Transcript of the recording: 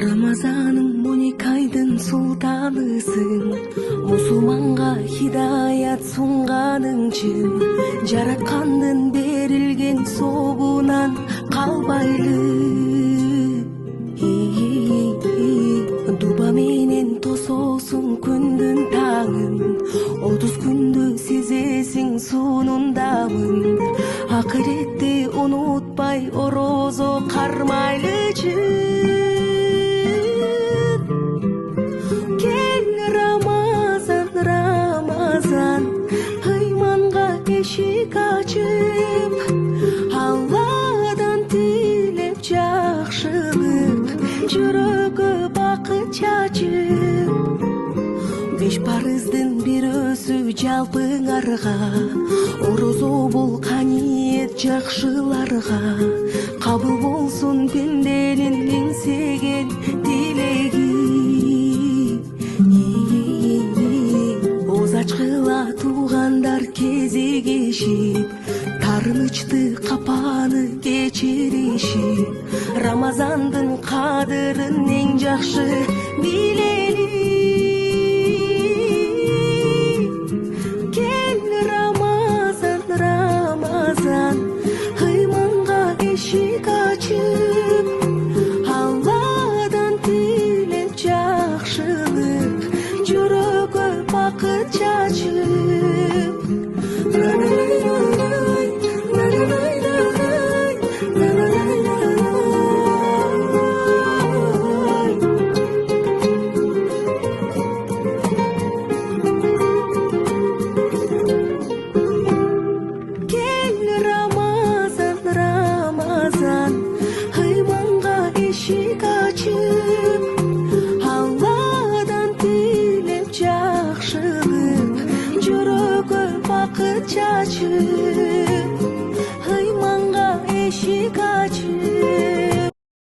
Рамазаным 12 айдын султанысың, мусулманга хидаят сунганың чын, жараткандын берилген соогунан калбайлы. Дуба менен тососуң күндүн таңын, 30 күндү сезесиң сунундамын. Акыретти унутпай орозо кармайлы чын. Кел Рамазан, Рамазан, ыйманга эшик ачып, Алладан тилеп жакшылык, жүрөгө бакыт чачып. 5 парыздын бирөөсү жалпыңарга, орозо бул каниет жакшыларга, кабыл болсун пенденин эңсеген тилеги. Оз ачкыла туугандар кезигишип, тарынычты капаны кечиришип, Рамазандын кадырын эң жакшы билели. Кел Рамазан, Рамазан, ыйманга эшик ачып, Алладан тилеп жакшылык, жүрөгө бакыт чачып. Чачып